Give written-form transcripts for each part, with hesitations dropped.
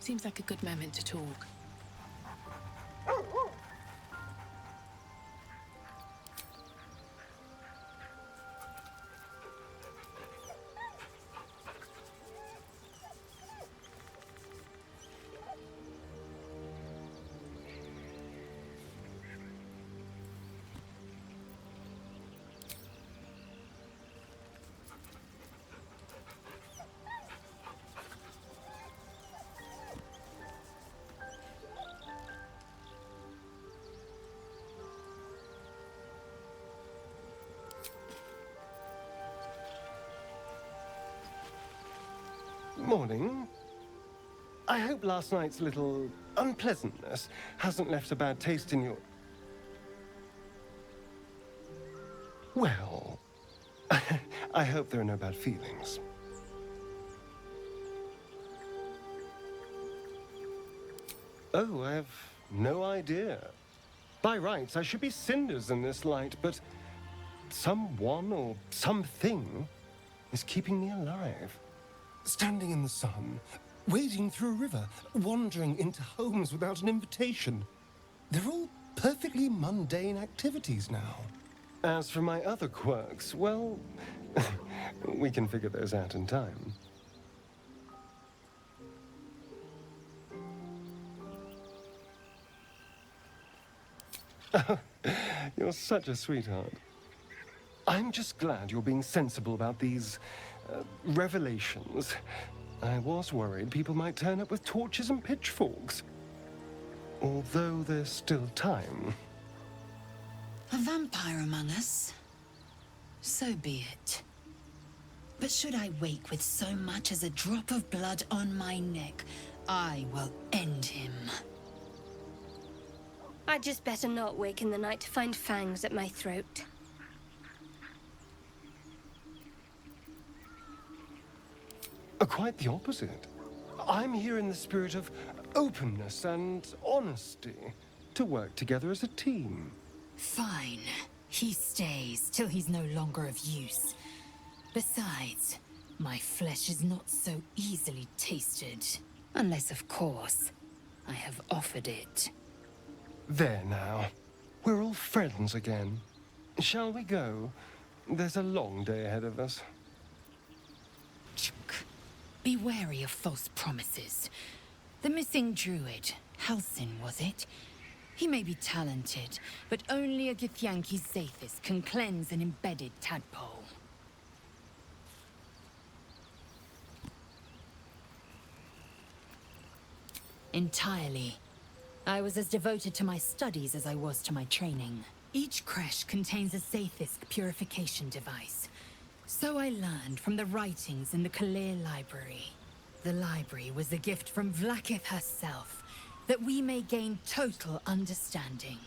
Seems like a good moment to talk. Morning. I hope last night's little unpleasantness hasn't left a bad taste in your... Well, I hope there are no bad feelings. Oh, I have no idea. By rights, I should be cinders in this light, but someone or something is keeping me alive. Standing in the sun, wading through a river, wandering into homes without an invitation. They're all perfectly mundane activities now. As for my other quirks, well, we can figure those out in time. You're such a sweetheart. I'm just glad you're being sensible about these revelations. I was worried people might turn up with torches and pitchforks. Although there's still time. A vampire among us? So be it. But should I wake with so much as a drop of blood on my neck, I will end him. I'd just better not wake in the night to find fangs at my throat. Quite the opposite. I'm here in the spirit of openness and honesty to work together as a team. Fine. He stays till he's no longer of use. Besides, my flesh is not so easily tasted. Unless, of course, I have offered it. There now. We're all friends again. Shall we go? There's a long day ahead of us. Be wary of false promises. The missing druid, Halsin, was it? He may be talented, but only a Githyanki Zathis can cleanse an embedded tadpole. Entirely. I was as devoted to my studies as I was to my training. Each creche contains a Zathis purification device. So I learned from the writings in the Kalir Library. The library was a gift from Vlaakith herself, that we may gain total understanding.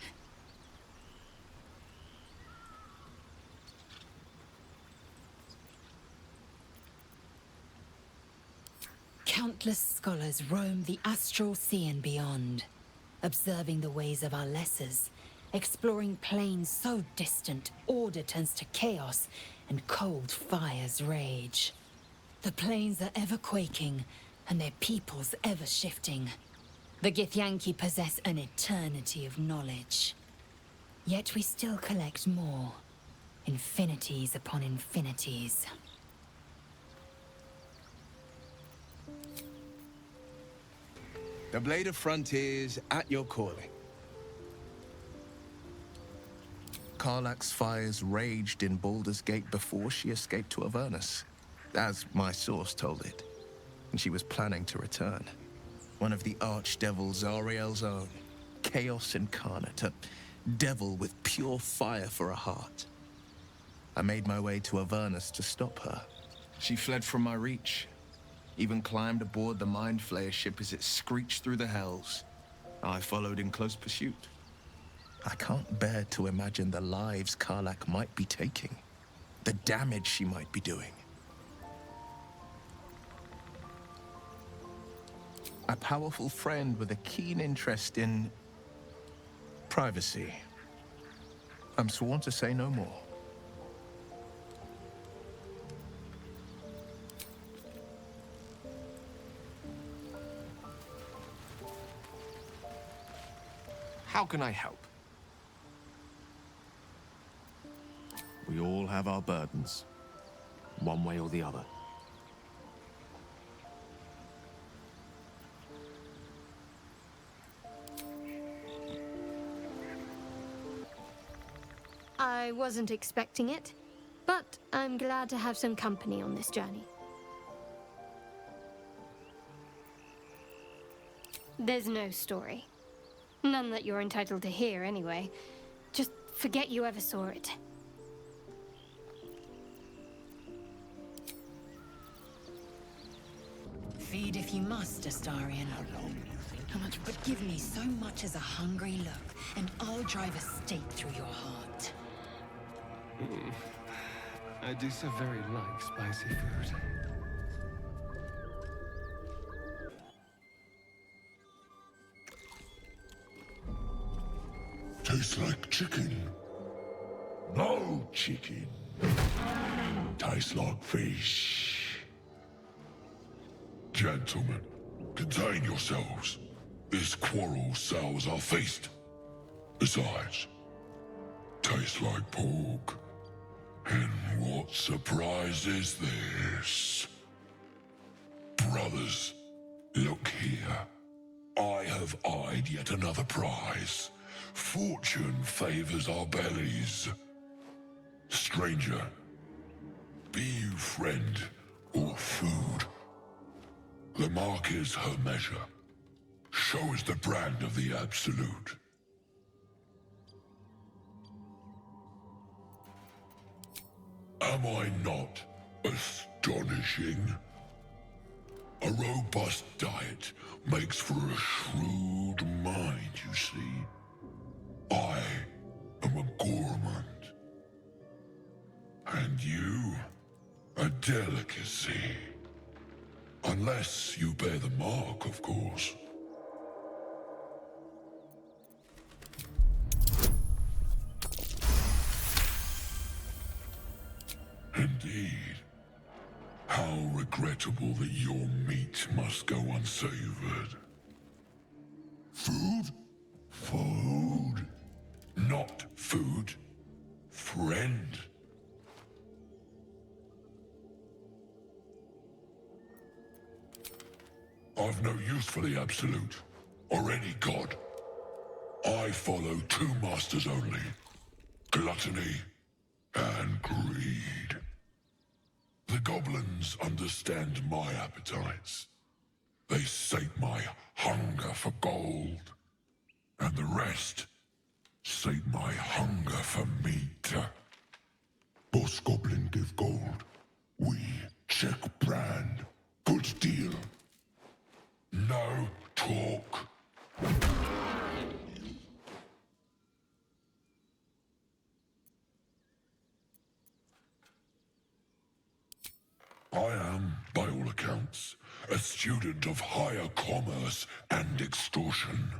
Countless scholars roam the astral sea and beyond, observing the ways of our lessers, exploring planes so distant, order turns to chaos, and cold fires rage. The planes are ever quaking, and their peoples ever shifting. The Githyanki possess an eternity of knowledge. Yet we still collect more. Infinities upon infinities. The Blade of Frontiers at your calling. Karlach's fires raged in Baldur's Gate before she escaped to Avernus, as my source told it, and she was planning to return. One of the archdevil Zariel's own, Chaos Incarnate, a devil with pure fire for a heart. I made my way to Avernus to stop her. She fled from my reach, even climbed aboard the Mind Flayer ship as it screeched through the hells. I followed in close pursuit. I can't bear to imagine the lives Karlach might be taking, the damage she might be doing. A powerful friend with a keen interest in privacy. I'm sworn to say no more. How can I help? We all have our burdens, one way or the other. I wasn't expecting it, but I'm glad to have some company on this journey. There's no story. None that you're entitled to hear, anyway. Just forget you ever saw it. Feed if you must, Astarion. But give me so much as a hungry look, and I'll drive a stake through your heart. I do so very like spicy food. Tastes like chicken. No chicken. Tastes like fish. Gentlemen, contain yourselves. This quarrel sours our feast. Besides, tastes like pork. And what surprise is this? Brothers, look here. I have eyed yet another prize. Fortune favors our bellies. Stranger, be you friend or food. The mark is her measure. Show us the brand of the absolute. Am I not astonishing? A robust diet makes for a shrewd mind, you see. I am a gourmand. And you, a delicacy. Unless you bear the mark, of course. Indeed. How regrettable that your meat must go unsavored. Food? Food. Not food. Friend. I've no use for the Absolute, or any god. I follow two masters only. Gluttony and greed. The goblins understand my appetites. They sate my hunger for gold. And the rest sate my hunger for meat. Boss Goblin give gold. We check brand. Good deal. No talk. I am, by all accounts, a student of higher commerce and extortion.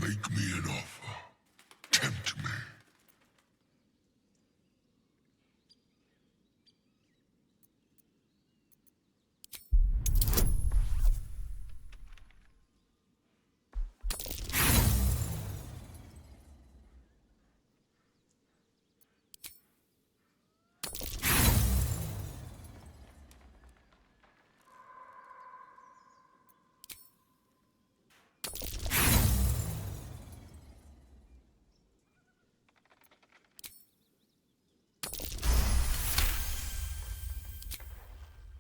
Make me an offer. Tempt me.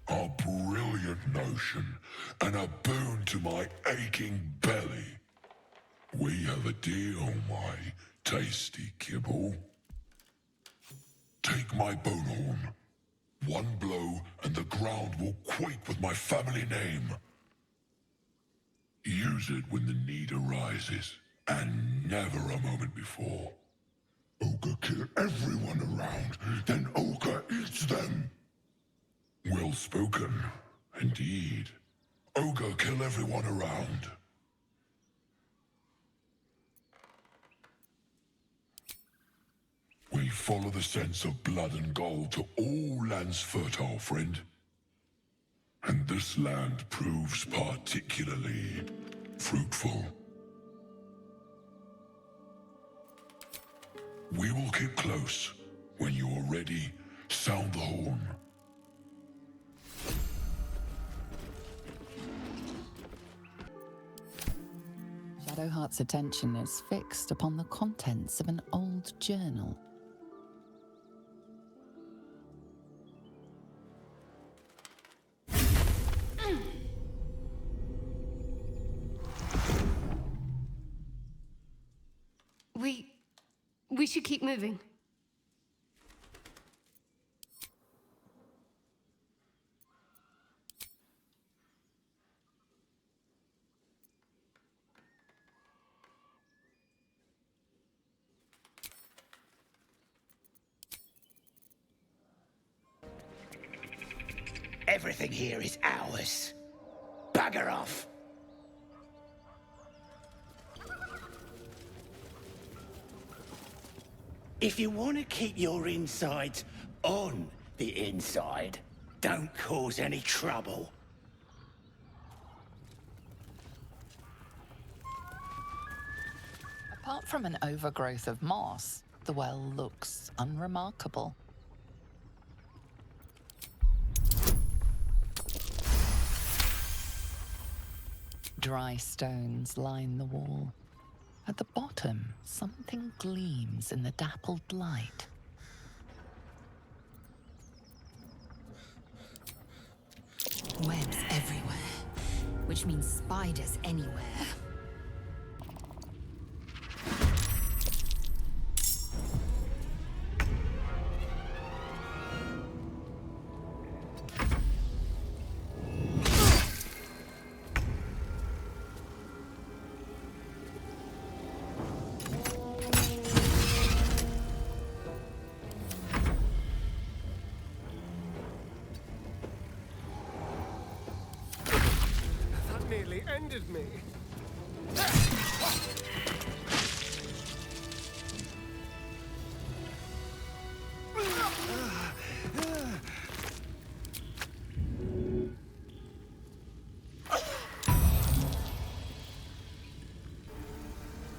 A brilliant notion, and a boon to my aching belly. We have a deal, my tasty kibble. Take my bone horn. One blow, and the ground will quake with my family name. Use it when the need arises, and never a moment before. Ogre kill everyone around, then Ogre eats them. Well spoken, indeed. Ogre kill everyone around. We follow the sense of blood and gold to all lands fertile, friend. And this land proves particularly fruitful. We will keep close. When you are ready, sound the horn. Shadowheart's attention is fixed upon the contents of an old journal. We should keep moving. Everything here is ours. Bugger off! If you want to keep your insides on the inside, don't cause any trouble. Apart from an overgrowth of moss, the well looks unremarkable. Dry stones line the wall. At the bottom, something gleams in the dappled light. Webs everywhere, which means spiders anywhere. That nearly ended me.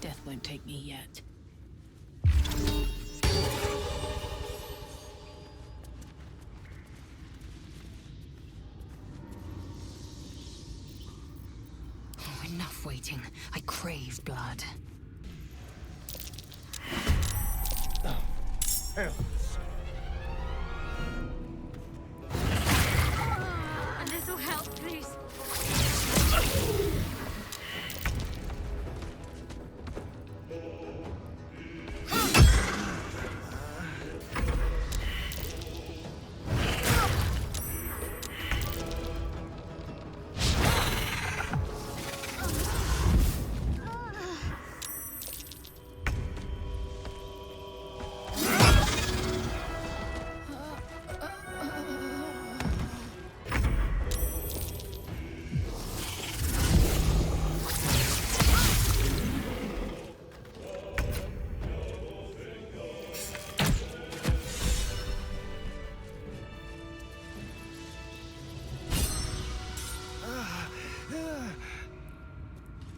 Death won't take me yet. Oh, enough waiting. I crave blood. A little help, please.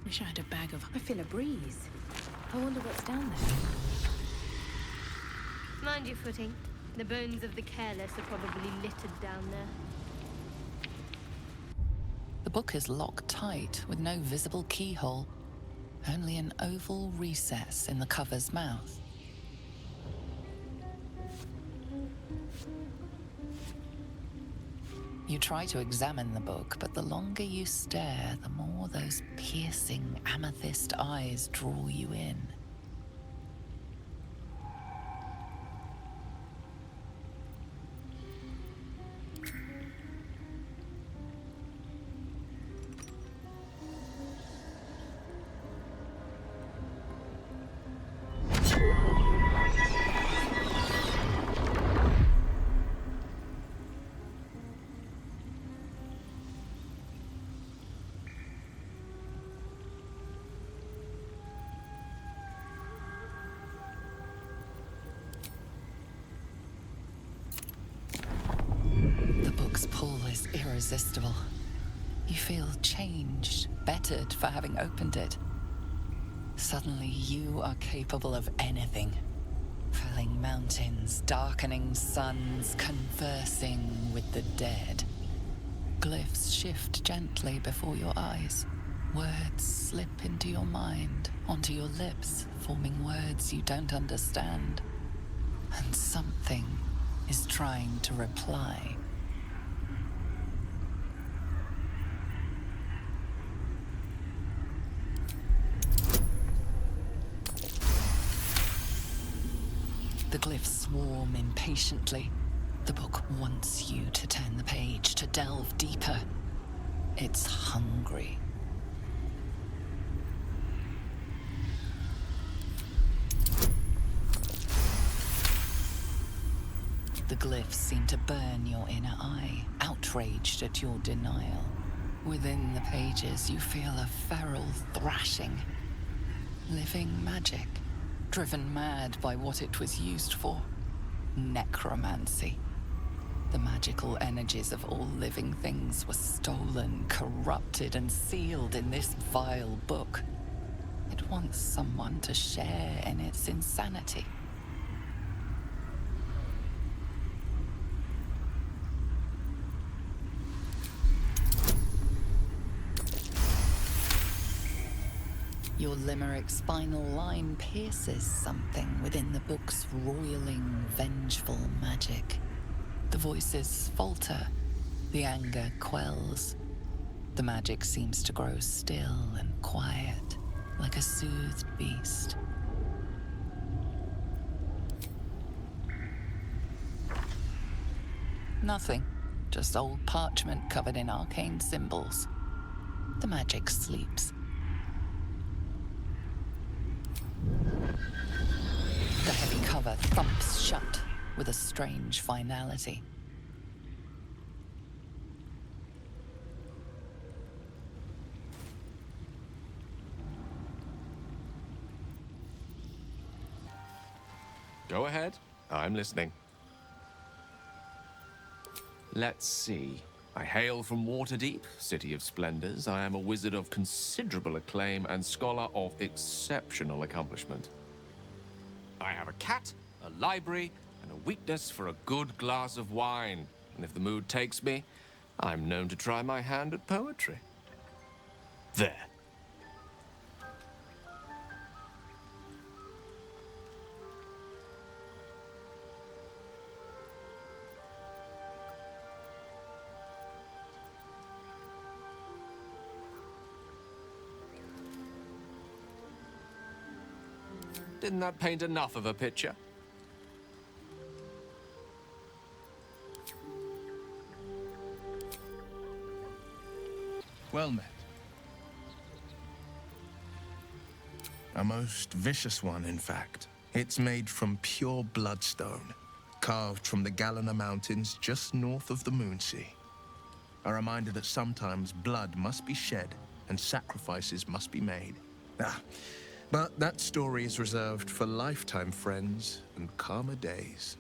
Wish I had a bag of... I feel a breeze. I wonder what's down there. Mind your footing. The bones of the careless are probably littered down there. The book is locked tight with no visible keyhole, only an oval recess in the cover's mouth. You try to examine the book, but the longer you stare, the more those piercing amethyst eyes draw you in. The book's pull is irresistible. You feel changed, bettered for having opened it. Suddenly, you are capable of anything. Felling mountains, darkening suns, conversing with the dead. Glyphs shift gently before your eyes. Words slip into your mind, onto your lips, forming words you don't understand. And something is trying to reply. The glyphs swarm impatiently. The book wants you to turn the page, to delve deeper. It's hungry. The glyphs seem to burn your inner eye, outraged at your denial. Within the pages, you feel a feral thrashing. Living magic, driven mad by what it was used for. Necromancy. The magical energies of all living things were stolen, corrupted, and sealed in this vile book. It wants someone to share in its insanity. Your limerick's final line pierces something within the book's roiling, vengeful magic. The voices falter, the anger quells. The magic seems to grow still and quiet, like a soothed beast. Nothing, just old parchment covered in arcane symbols. The magic sleeps. The heavy cover thumps shut with a strange finality. Go ahead. I'm listening. Let's see. I hail from Waterdeep, City of Splendors. I am a wizard of considerable acclaim and scholar of exceptional accomplishment. I have a cat, a library, and a weakness for a good glass of wine. And if the mood takes me, I'm known to try my hand at poetry. There. Didn't that paint enough of a picture? Well met. A most vicious one, in fact. It's made from pure bloodstone, carved from the Galena Mountains just north of the Moonsea. A reminder that sometimes blood must be shed and sacrifices must be made. But that story is reserved for lifetime friends and calmer days.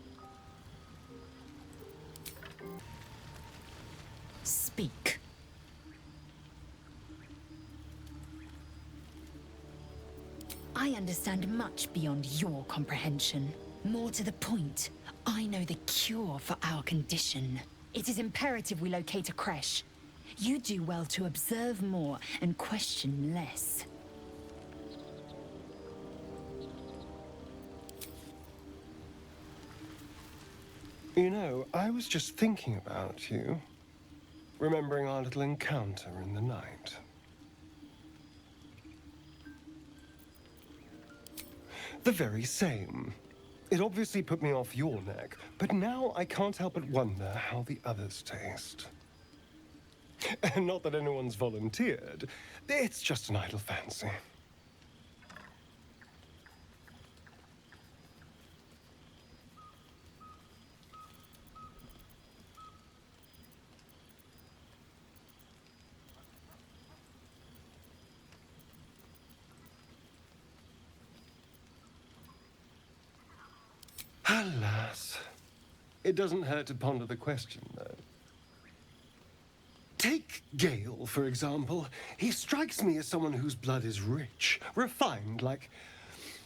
Speak. I understand much beyond your comprehension. More to the point, I know the cure for our condition. It is imperative we locate a creche. You do well to observe more and question less. You know, I was just thinking about you, remembering our little encounter in the night. The very same. It obviously put me off your neck, but now I can't help but wonder how the others taste. Not that anyone's volunteered. It's just an idle fancy. Alas. It doesn't hurt to ponder the question, though. Take Gale, for example. He strikes me as someone whose blood is rich, refined, like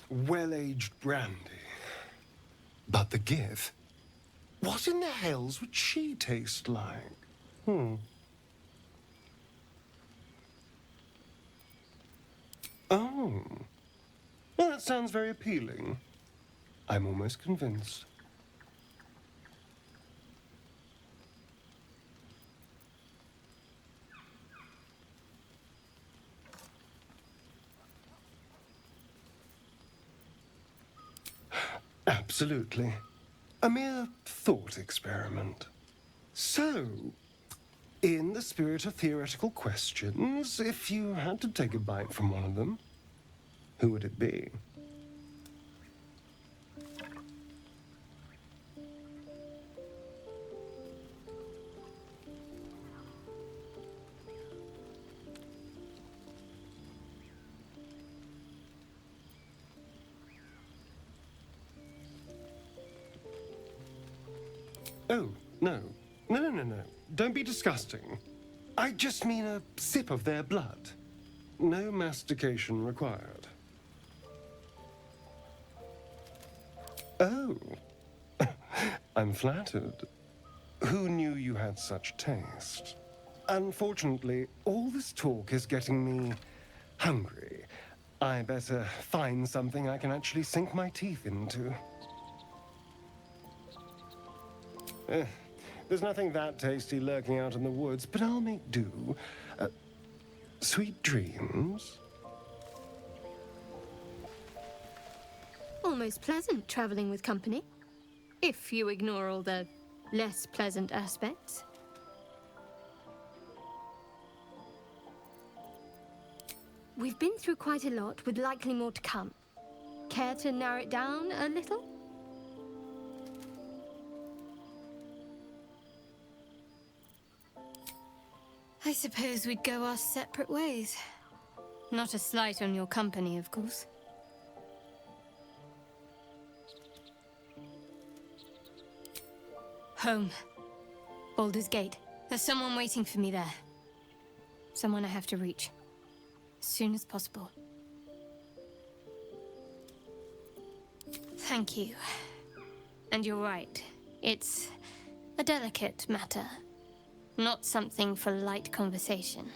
well-aged brandy. But the Gith? What in the hells would she taste like? Oh. Well, that sounds very appealing. I'm almost convinced. Absolutely. A mere thought experiment. So, in the spirit of theoretical questions, if you had to take a bite from one of them, who would it be? Oh, no. No. Don't be disgusting. I just mean a sip of their blood. No mastication required. Oh. I'm flattered. Who knew you had such taste? Unfortunately, all this talk is getting me hungry. I better find something I can actually sink my teeth into. There's nothing that tasty lurking out in the woods, but I'll make do. Sweet dreams. Almost pleasant traveling with company, if you ignore all the less pleasant aspects. We've been through quite a lot, with likely more to come. Care to narrow it down a little? I suppose we'd go our separate ways. Not a slight on your company, of course. Home. Baldur's Gate. There's someone waiting for me there. Someone I have to reach. As soon as possible. Thank you. And you're right. It's a delicate matter. Not something for light conversation.